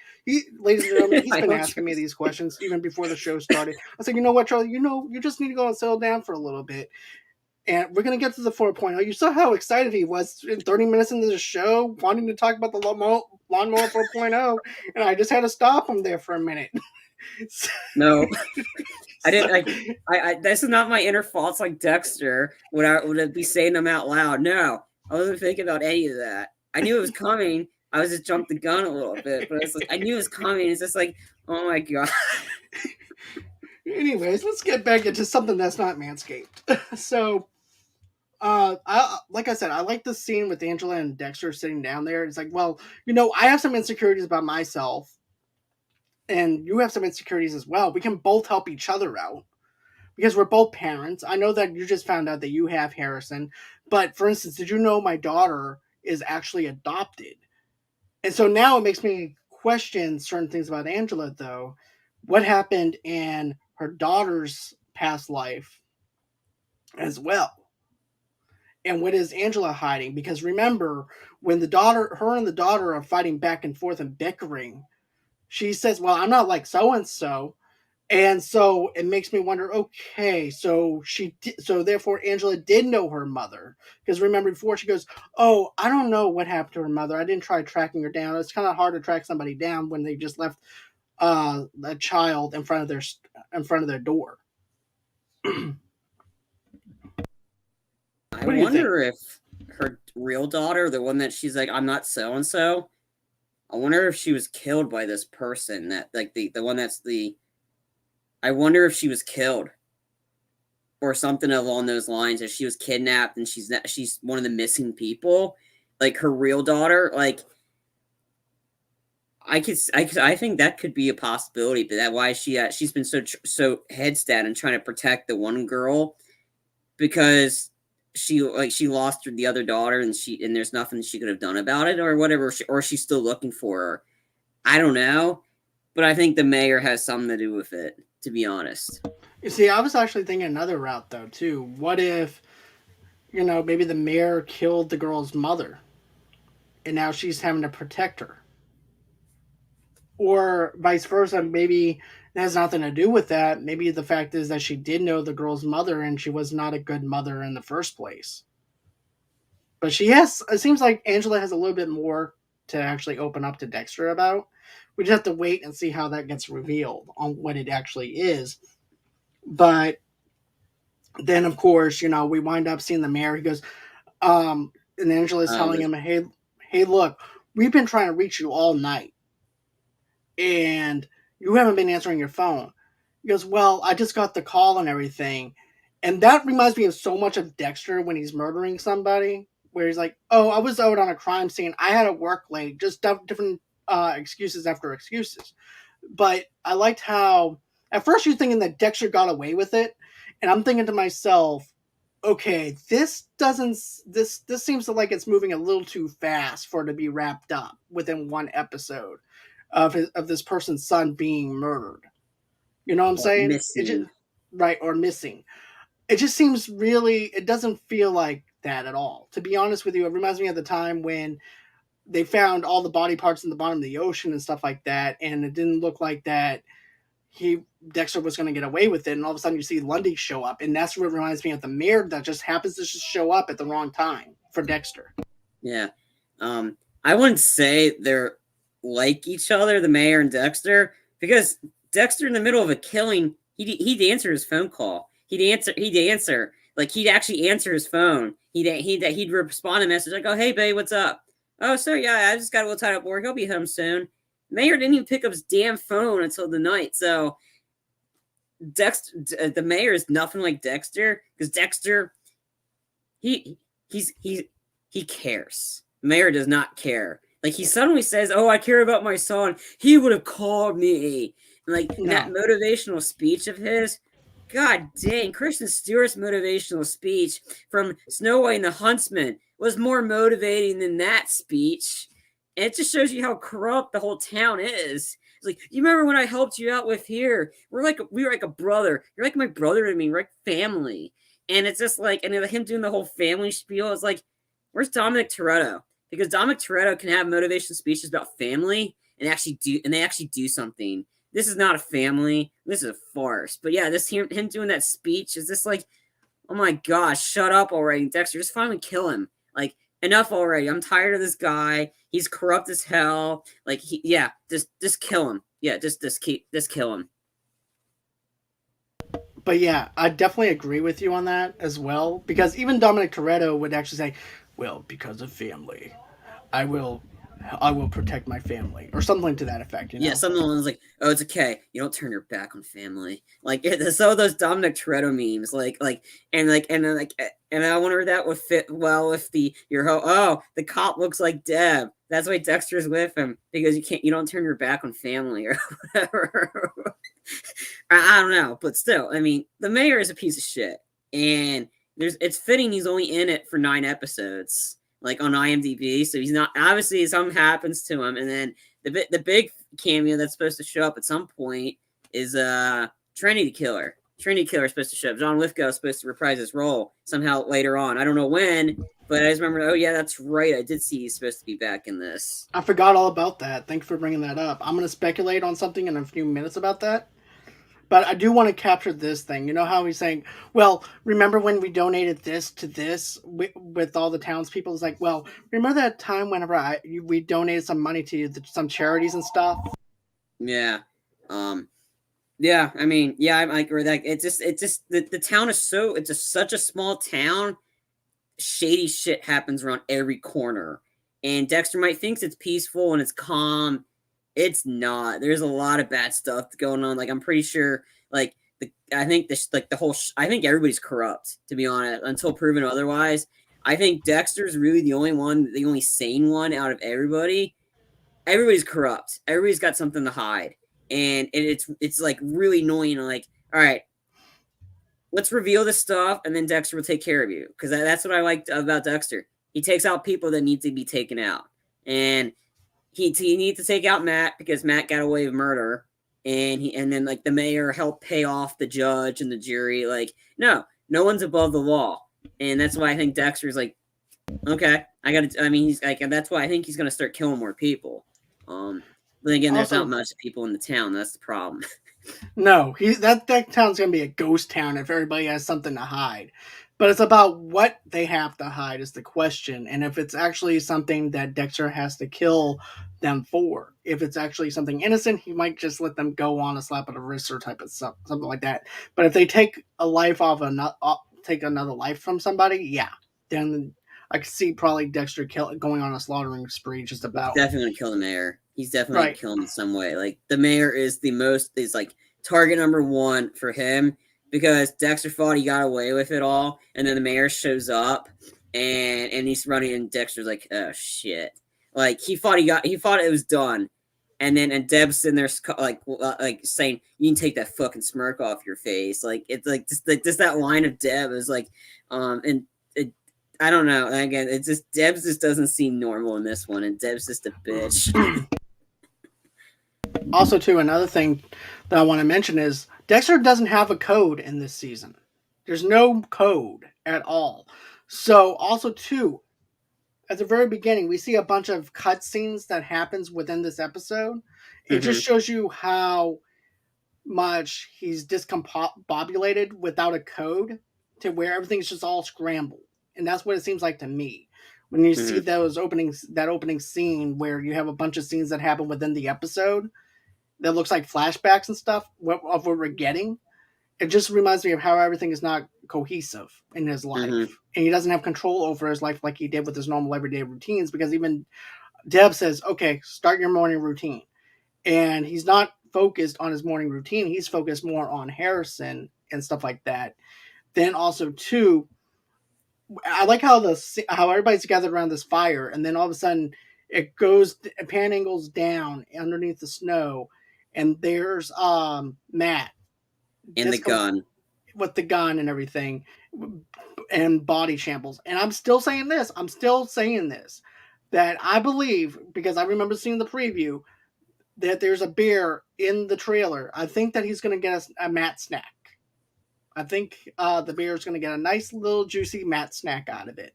Ladies and gentlemen, he's been asking me these questions even before the show started. I said, you know what, Charlie? You just need to go and settle down for a little bit. And we're going to get to the 4.0. You saw how excited he was in 30 minutes into the show, wanting to talk about the Lawnmower 4.0, and I just had to stop him there for a minute. No. I didn't. I this is not my inner thoughts like Dexter. Would I be saying them out loud? No, I wasn't thinking about any of that. I knew it was coming. I was just jumped the gun a little bit, but it's like I knew it was coming. It's just like, oh my god. Anyways, let's get back into something that's not Manscaped. So, like I said, I like the scene with Angela and Dexter sitting down there. It's like, well, I have some insecurities about myself, and you have some insecurities as well. We can both help each other out because we're both parents. I know that you just found out that you have Harrison, but for instance, did you know my daughter is actually adopted? And so now it makes me question certain things about Angela, though. What happened in her daughter's past life as well? And what is Angela hiding? Because remember, when her and the daughter are fighting back and forth and bickering, she says, well, I'm not like so-and-so. And so it makes me wonder, okay, so therefore Angela did know her mother. Because remember before she goes, oh, I don't know what happened to her mother. I didn't try tracking her down. It's kind of hard to track somebody down when they just left a child in front of their door. I What do you think? wonder if her real daughter, the one that she's like, I'm not so and so. I wonder if she was killed by this person that like the one that's the. I wonder if she was killed or something along those lines. If she was kidnapped and she's one of the missing people, like her real daughter. Like I think that could be a possibility. But that why she's been so headstead and trying to protect the one girl because she lost the other daughter and there's nothing she could have done about it or whatever, or she's still looking for her. I don't know, but I think the mayor has something to do with it, to be honest. You see, I was actually thinking another route though too. What if, maybe the mayor killed the girl's mother and now she's having to protect her? Or vice versa, maybe it has nothing to do with that. Maybe the fact is that she did know the girl's mother and she was not a good mother in the first place. But it seems like Angela has a little bit more to actually open up to Dexter about. We just have to wait and see how that gets revealed on what it actually is. But then, of course, we wind up seeing the mayor. He goes, and Angela's telling him, hey, look, we've been trying to reach you all night, and you haven't been answering your phone. He goes, well, I just got the call and everything. And that reminds me of so much of Dexter when he's murdering somebody, where he's like, oh, I was out on a crime scene. I had to work late, just different excuses after excuses. But I liked how, at first you're thinking that Dexter got away with it. And I'm thinking to myself, okay, this seems like it's moving a little too fast for it to be wrapped up within one episode of this person's son being murdered. You know what I'm saying? Missing. Right, or missing. It just seems really. It doesn't feel like that at all. To be honest with you, it reminds me of the time when they found all the body parts in the bottom of the ocean and stuff like that, and it didn't look like that Dexter was going to get away with it, and all of a sudden you see Lundy show up, and that's what reminds me of the mayor that just happens to just show up at the wrong time for Dexter. Yeah, I wouldn't say they're like each other, the mayor and Dexter, because Dexter in the middle of a killing, he'd answer his phone call. He'd answer like he'd actually answer his phone. He'd respond to a message like, "Oh hey babe, what's up? Oh so yeah, I just got a little tied up work. I'll be home soon." Mayor didn't even pick up his damn phone until the night. So Dexter, the mayor is nothing like Dexter because Dexter, he cares. Mayor does not care. Like he suddenly says, "Oh, I care about my son. He would have called me." And like that motivational speech of his, God dang, Kristen Stewart's motivational speech from Snow White and the Huntsman was more motivating than that speech. And it just shows you how corrupt the whole town is. It's like, you remember when I helped you out with here? We were like a brother. You're like my brother to me. We're like family. And it's just like, and him doing the whole family spiel is like, where's Dominic Toretto? Because Dominic Toretto can have motivation speeches about family and they actually do something. This is not a family. This is a farce. But yeah, him doing that speech is just like, oh my gosh, shut up already, Dexter. Just finally kill him. Like, enough already. I'm tired of this guy. He's corrupt as hell. Like, just kill him. Yeah, just kill him. But yeah, I definitely agree with you on that as well. Because even Dominic Toretto would actually say, "Well, because of family, I will protect my family," or something to that effect. Yeah, something like, "Oh, it's okay. You don't turn your back on family." Like so those Dominic Toretto memes, and I wonder if that would fit well with the cop looks like Deb. That's why Dexter's with him because you don't turn your back on family or whatever. I don't know, but still, I mean, the mayor is a piece of shit, and it's fitting he's only in it for 9 episodes, like on IMDb. So he's not obviously something happens to him, and then the big cameo that's supposed to show up at some point is Trinity Killer. Trinity Killer is supposed to show up. John Lithgow is supposed to reprise his role somehow later on. I don't know when, but I just remember, oh yeah, that's right. I did see he's supposed to be back in this. I forgot all about that. Thanks for bringing that up. I'm going to speculate on something in a few minutes about that. But I do want to capture this thing. You know how he's saying, well, remember when we donated this to this with all the townspeople? It's like, well, remember that time whenever we donated some money to some charities and stuff? Yeah. Yeah, I mean, yeah, I agree. That it's just the town is such a small town. Shady shit happens around every corner, and Dexter might thinks it's peaceful and it's calm. It's not. There's a lot of bad stuff going on. Like I'm pretty sure, like I think this, like the whole, I think everybody's corrupt. To be honest, until proven otherwise, I think Dexter's really the only sane one out of everybody. Everybody's corrupt. Everybody's got something to hide, and it's like really annoying. Like, all right, let's reveal this stuff, and then Dexter will take care of you. Because that's what I liked about Dexter. He takes out people that need to be taken out, and he needs to take out Matt because Matt got away with murder, and then like the mayor helped pay off the judge and the jury. Like, no one's above the law, and that's why I think Dexter's like, okay, I got to. I mean, he's like, and that's why I think he's gonna start killing more people. But again, there's not much people in the town. That's the problem. No, that town's gonna be a ghost town if everybody has something to hide. But it's about what they have to hide is the question, and if it's actually something that Dexter has to kill them for. If it's actually something innocent, he might just let them go on a slap of the wrist or type of stuff, something like that. But if they take a life take another life from somebody, yeah, then I could see probably Dexter going on a slaughtering spree just about. He's definitely gonna kill the mayor. He's definitely gonna kill him in some way. Like the mayor is like target number one for him because Dexter thought he got away with it all, and then the mayor shows up and he's running, and Dexter's like, oh shit. Like he thought it was done. And Deb's in there like saying, "You can take that fucking smirk off your face." Like it's like just that line of Deb is like, and I don't know. Again, it's just Debs just doesn't seem normal in this one, and Deb's just a bitch. Also, too, another thing that I want to mention is Dexter doesn't have a code in this season. There's no code at all. So, also, too, at the very beginning, we see a bunch of cutscenes that happens within this episode. It just shows you how much he's discombobulated without a code to where everything's just all scrambled. And that's what it seems like to me. When you see that opening scene where you have a bunch of scenes that happen within the episode that looks like flashbacks and stuff of what we're getting, it just reminds me of how everything is not cohesive in his life. And he doesn't have control over his life like he did with his normal everyday routines, because even Deb says, okay, start your morning routine. And he's not focused on his morning routine. He's focused more on Harrison and stuff like that. Then also, too, I like how everybody's gathered around this fire, and then all of a sudden it pan angles down underneath the snow, and there's Matt in the gun with the gun and everything, and body shambles. And I'm still saying this, that I believe, because I remember seeing the preview, that there's a bear in the trailer. I think that he's going to get a Matt snack. I think the bear's going to get a nice little juicy Matt snack out of it,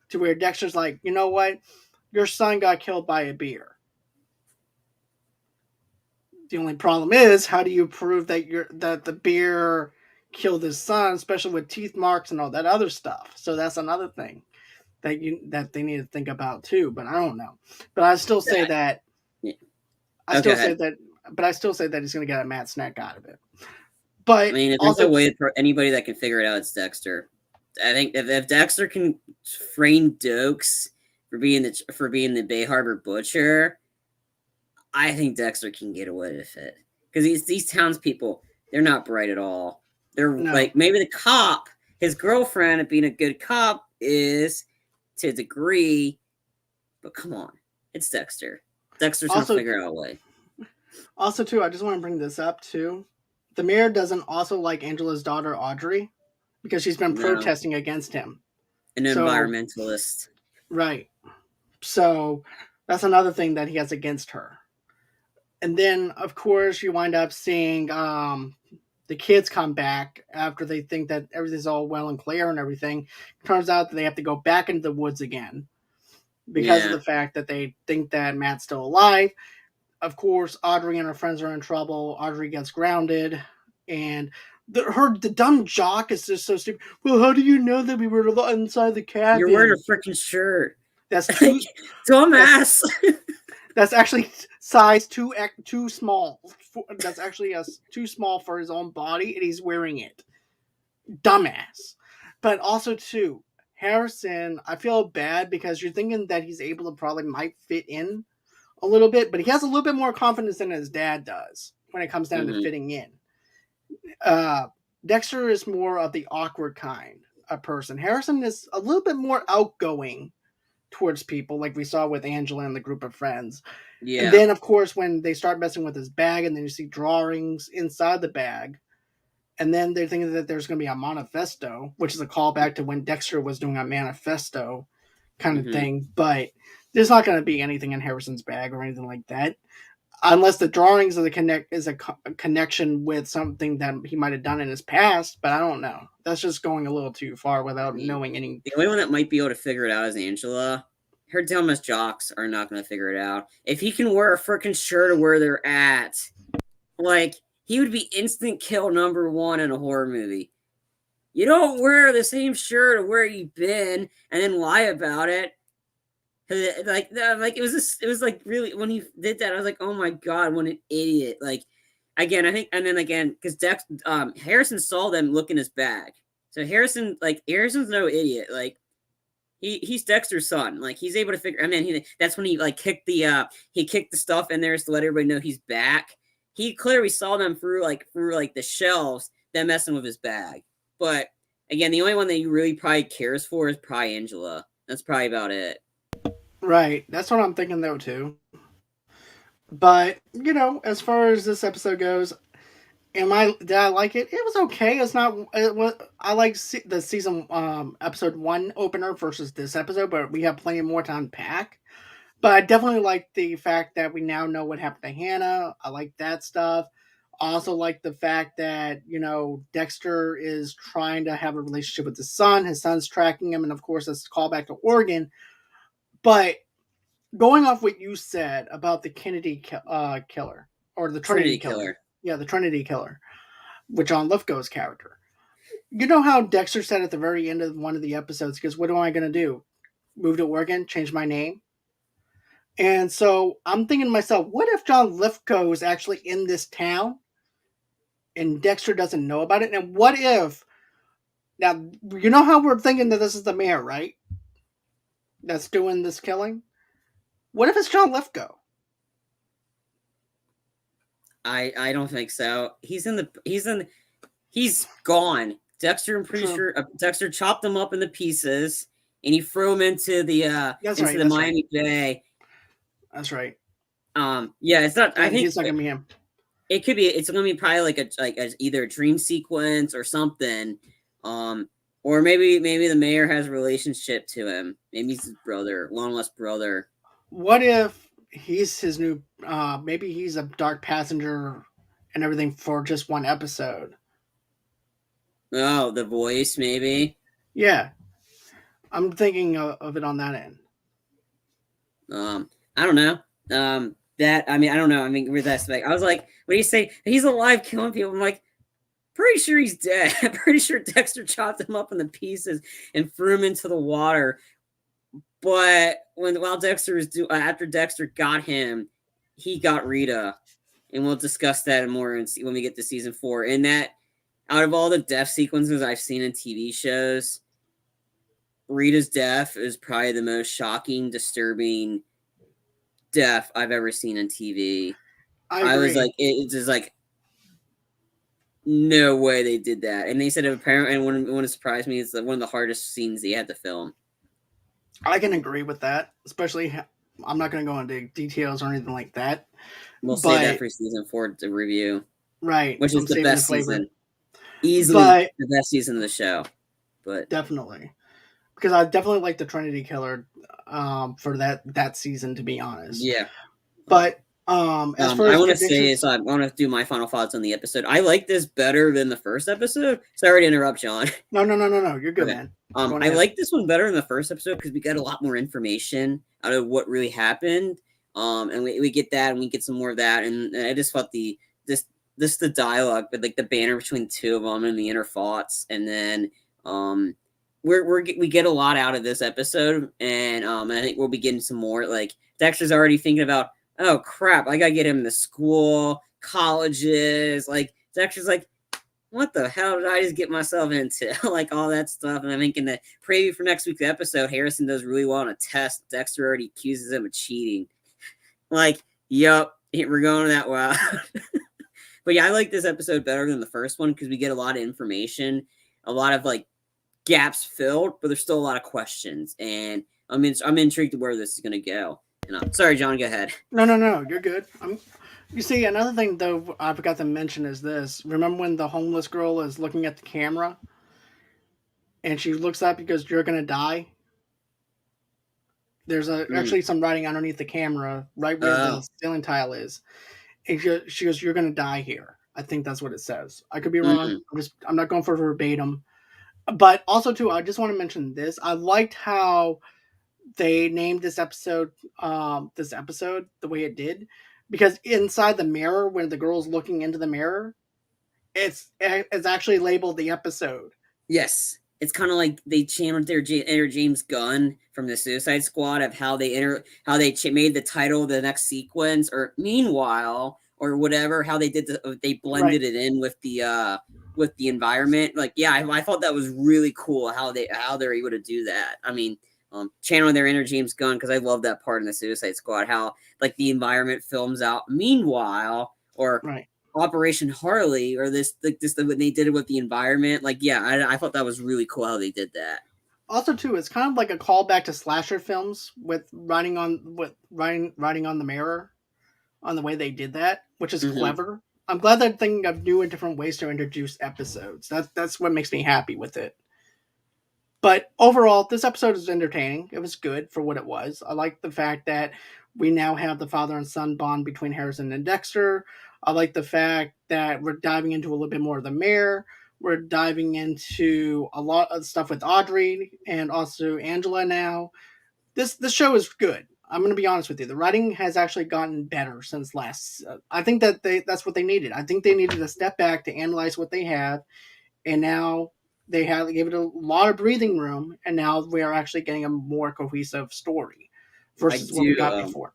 to where Dexter's like, you know what? Your son got killed by a bear. The only problem is, how do you prove that the bear killed his son, especially with teeth marks and all that other stuff? So that's another thing that they need to think about too. But I don't know. But I still say that. I still say that he's going to get a Matt snack out of it. But I mean, if there's a way for anybody that can figure it out, it's Dexter. I think if Dexter can frame Dokes for being the Bay Harbor Butcher, I think Dexter can get away with it. Because these townspeople, they're not bright at all. They're like, maybe the cop, his girlfriend, being a good cop is to a degree, but come on, it's Dexter. Dexter's going to figure out a way. Also, too, I just want to bring this up, too. The mayor doesn't also like Angela's daughter, Audrey, because she's been protesting against him. An environmentalist. Right. So that's another thing that he has against her. And then, of course, you wind up seeing the kids come back after they think that everything's all well and clear and everything. It turns out that they have to go back into the woods again because of the fact that they think that Matt's still alive. Of course, Audrey and her friends are in trouble. Audrey gets grounded, and the dumb jock is just so stupid. Well, how do you know that we were inside the cabin? You're wearing a freaking shirt. That's too dumbass. that's actually size too small. That's actually too small for his own body, and he's wearing it. Dumbass. But also too, Harrison, I feel bad because you're thinking that he's able to probably might fit in a little bit, but he has a little bit more confidence than his dad does when it comes down to fitting in. Dexter is more of the awkward kind of person. Harrison is a little bit more outgoing towards people, like we saw with Angela and the group of friends. Yeah. And then, of course, when they start messing with his bag, and then you see drawings inside the bag, and then they're thinking that there's going to be a manifesto, which is a callback to when Dexter was doing a manifesto kind of thing. But there's not going to be anything in Harrison's bag or anything like that, unless the drawings of the connection with something that he might have done in his past. But I don't know. That's just going a little too far without knowing any. The only one that might be able to figure it out is Angela. Her dumbass jocks are not going to figure it out. If he can wear a freaking shirt of where they're at, like, he would be instant kill number one in a horror movie. You don't wear the same shirt of where you've been and then lie about it. Like it was like really, when he did that, I was like, oh my god, what an idiot! Like, again, I think, and then again, because Harrison saw them look in his bag, so Harrison's no idiot. Like, he's Dexter's son. Like, he's able to figure. I mean, that's when he like kicked the stuff in there to let everybody know he's back. He clearly saw them through the shelves, them messing with his bag. But again, the only one that he really probably cares for is probably Angela. That's probably about it. Right. That's what I'm thinking though too. But, you know, as far as this episode goes, did I like it? It was okay. I like the season episode 1 opener versus this episode, but we have plenty more to unpack. But I definitely like the fact that we now know what happened to Hannah. I like that stuff. I also like the fact that, you know, Dexter is trying to have a relationship with his son. His son's tracking him, and of course, that's a callback to Oregon. But going off what you said about the Kennedy killer, or the Trinity killer. Yeah, the Trinity killer, with John Lithgow's character. You know how Dexter said at the very end of one of the episodes, he goes, what am I going to do? Move to Oregon? Change my name? And so I'm thinking to myself, what if John Lithgow is actually in this town and Dexter doesn't know about it? And what if, now, you know how we're thinking that this is the mayor, right? That's doing this killing? What if it's John Lithgow? I don't think so. He's gone. Dexter, I'm pretty sure Dexter chopped him up into pieces and he threw him into the Miami Bay. That's right. Yeah, it's not. I think it's not gonna be him. It could be. It's gonna be probably like either a dream sequence or something. Or maybe the mayor has a relationship to him. Maybe he's his brother, long lost brother. What if he's his new? Maybe he's a dark passenger and everything for just one episode. Oh, the voice, maybe. Yeah, I'm thinking of it on that end. I don't know. I don't know. I mean, with that aspect, I was like, what do you say? He's alive killing people. I'm like, pretty sure he's dead. I'm pretty sure Dexter chopped him up into pieces and threw him into the water. But after Dexter got him, he got Rita, and we'll discuss that more when we get to season 4. And that, out of all the death sequences I've seen in TV shows, Rita's death is probably the most shocking, disturbing death I've ever seen on TV. I was like, it's just like, no way they did that. And they said apparently, and when it surprised me, it's one of the hardest scenes they had to film. I can agree with that, especially. I'm not going to go into details or anything like that. We'll save that for season 4 to review. Right. Which is the best season. Easily the best season of the show. But definitely. Because I definitely like the Trinity Killer for that season, to be honest. Yeah. But as far as I want to say is I want to do my final thoughts on the episode. I like this better than the first episode. Sorry to interrupt, John. No. You're good, man. I like this one better than the first episode because we got a lot more information out of what really happened. And we get that, and we get some more of that. And I just thought the dialogue, but like the banter between the two of them and the inner thoughts, and then we get a lot out of this episode, and I think we'll be getting some more. Like Dexter's already thinking about oh crap, I gotta get him to school, colleges. Like Dexter's like, what the hell did I just get myself into? Like all that stuff. And I think in the preview for next week's episode, Harrison does really well on a test. Dexter already accuses him of cheating. Like, yup, we're going that way. But yeah, I like this episode better than the first one because we get a lot of information, a lot of like gaps filled, but there's still a lot of questions. And I'm intrigued to where this is gonna go. Sorry, John, go ahead. No, you're good. You see, another thing though I forgot to mention is this. Remember when the homeless girl is looking at the camera, and she looks up because you're gonna die. There's actually some writing underneath the camera, right where the ceiling tile is. And she goes, "You're gonna die here." I think that's what it says. I could be wrong. I'm not going for verbatim. But also too, I just want to mention this. I liked how they named this episode the way it did, because inside the mirror, when the girl's looking into the mirror, it's actually labeled the episode. Yes. It's kind of like they channeled their inner James Gunn from the Suicide Squad of how they made the title of the next sequence, or meanwhile, or whatever. How they did they blended it in with the environment. Like, yeah, I thought that was really cool how they're able to do that. I mean, channeling their inner James Gunn, because I love that part in the Suicide Squad. How like the environment films out meanwhile, or Operation Harley, or this when they did it with the environment. Like, yeah, I thought that was really cool how they did that. Also, too, it's kind of like a callback to slasher films with writing on the mirror, on the way they did that, which is clever. I'm glad they're thinking of new and different ways to introduce episodes. That's what makes me happy with it. But overall, this episode is entertaining. It was good for what it was. I like the fact that we now have the father and son bond between Harrison and Dexter. I like the fact that we're diving into a little bit more of the mayor. We're diving into a lot of stuff with Audrey and also Angela now. This show is good. I'm going to be honest with you. The writing has actually gotten better since last. I think that's what they needed. I think they needed to step back to analyze what they have, and now they gave it a lot of breathing room, and now we are actually getting a more cohesive story versus what we got before.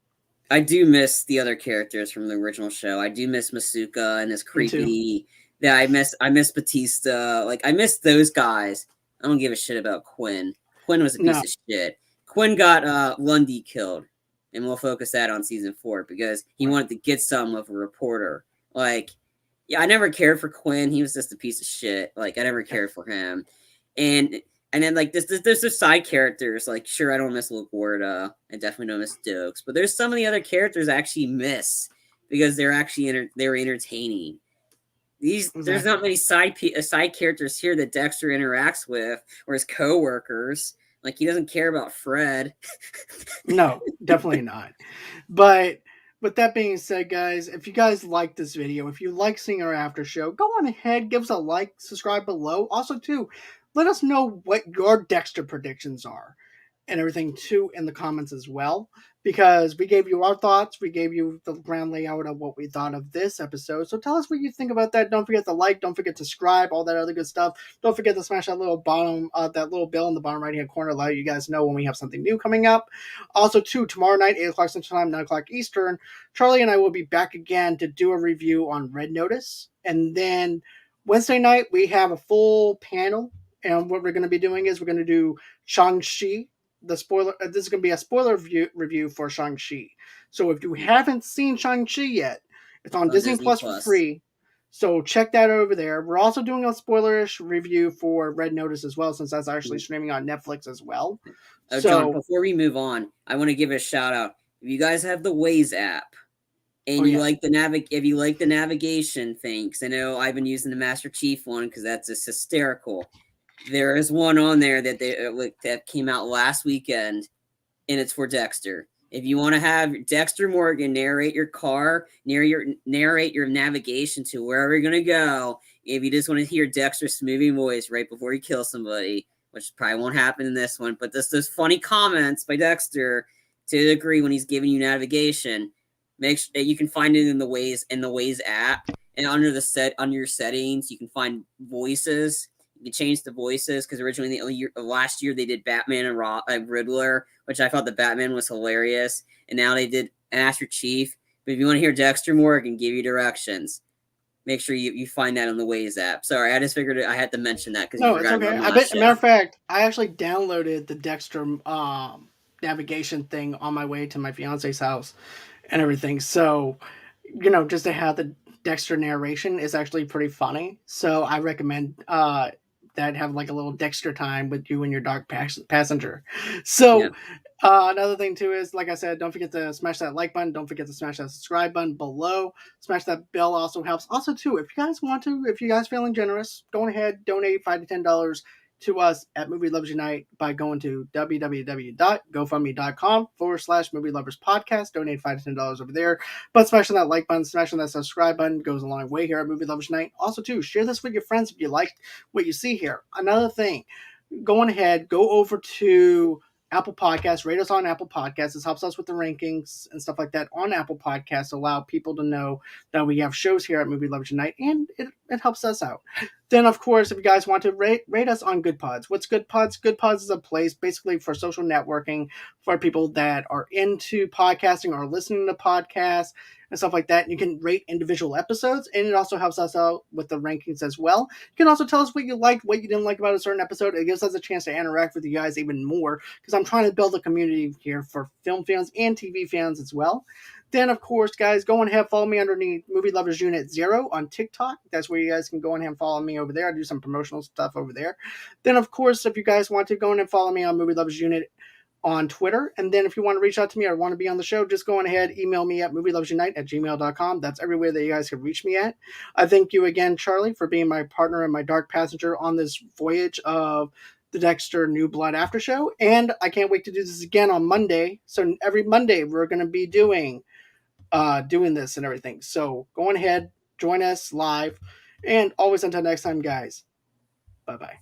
I do miss the other characters from the original show. I do miss Masuka and this creepy. Yeah, I miss Batista. Like, I miss those guys. I don't give a shit about Quinn. Quinn was a piece of shit. Quinn got Lundy killed, and we'll focus that on season 4 because he wanted to get some of a reporter. Like, yeah, I never cared for Quinn. He was just a piece of shit. Like, I never cared for him. And then like there's the side characters. Like, sure, I don't miss LaGuardia. I definitely don't miss Dokes. But there's some of the other characters I actually miss because they're actually they're entertaining. There's not many side characters here that Dexter interacts with or his coworkers. Like, he doesn't care about Fred. No, definitely not. But with that being said, guys, if you guys like this video, if you like seeing our after show, go on ahead, give us a like, subscribe below. Also, too, let us know what your Dexter predictions are and everything, too, in the comments as well. Because we gave you our thoughts. We gave you the grand layout of what we thought of this episode. So tell us what you think about that. Don't forget to like. Don't forget to subscribe. All that other good stuff. Don't forget to smash that little bell in the bottom right-hand corner to let you guys know when we have something new coming up. Also, too, tomorrow night, 8 o'clock Central Time, 9 o'clock Eastern, Charlie and I will be back again to do a review on Red Notice. And then Wednesday night, we have a full panel. And what we're going to be doing is we're going to do Shang-Chi. This is going to be a spoiler review for Shang-Chi. So if you haven't seen Shang-Chi yet, it's on Disney Plus for free. So check that over there. We're also doing a spoilerish review for Red Notice as well, since that's actually streaming on Netflix as well. John, before we move on, I want to give a shout out. If you guys have the Waze app and like if you like the navigation thing, because I know I've been using the Master Chief one because that's just hysterical. There is one on there that came out last weekend, and it's for Dexter. If you want to have Dexter Morgan narrate your navigation to wherever you're going to go, if you just want to hear Dexter's smoothing voice right before you kill somebody, which probably won't happen in this one, but those funny comments by Dexter to a degree when he's giving you navigation, make sure that you can find it in the Waze app, and under your settings, you can find voices. You change the voices because originally last year they did Batman and Riddler, which I thought the Batman was hilarious, and now they did and ask your chief. But if you want to hear Dexter more, I can give you directions. Make sure you find that on the Waze app. Sorry, I just figured I had to mention that because you No, it's forgot okay. about I the bet. last Matter of show. fact, I actually downloaded the Dexter navigation thing on my way to my fiance's house and everything. So, just to have the Dexter narration is actually pretty funny. So I recommend that have like a little Dexter time with you and your dark passenger. So Yeah. another thing too is, like I said, don't forget to smash that like button. Don't forget to smash that subscribe button below. Smash that bell also helps. Also too, if you guys want to, if you guys feeling generous, go ahead, donate $5 to $10 to us at Movie Lovers Unite by going to www.gofundme.com/Movie Lovers Podcast. Donate $5 to $10 over there. But smashing that like button, smashing that subscribe button goes a long way here at Movie Lovers Unite. Also too, share this with your friends if you like what you see here. Another thing, going ahead, go over to Apple Podcasts, rate us on Apple Podcasts. This helps us with the rankings and stuff like that on Apple Podcasts, allow people to know that we have shows here at Movie Lovers Unite, and it helps us out. Then, of course, if you guys want to rate us on Good Pods. What's Good Pods? Good Pods is a place basically for social networking for people that are into podcasting or listening to podcasts and stuff like that. And you can rate individual episodes, and it also helps us out with the rankings as well. You can also tell us what you liked, what you didn't like about a certain episode. It gives us a chance to interact with you guys even more, because I'm trying to build a community here for film fans and TV fans as well. Then, of course, guys, go and have follow me underneath Movie Lovers Unit 0 on TikTok. That's where you guys can go and follow me over there. I do some promotional stuff over there. Then, of course, if you guys want to, go and follow me on Movie Lovers Unit on Twitter. And then if you want to reach out to me or want to be on the show, just go on ahead, email me at movielovesunite@gmail.com. That's everywhere that you guys can reach me at. I thank you again, Charlie, for being my partner and my dark passenger on this voyage of the Dexter New Blood After Show. And I can't wait to do this again on Monday. So every Monday we're going to be doing this and everything. So go on ahead, join us live. And always until next time, guys. Bye-bye.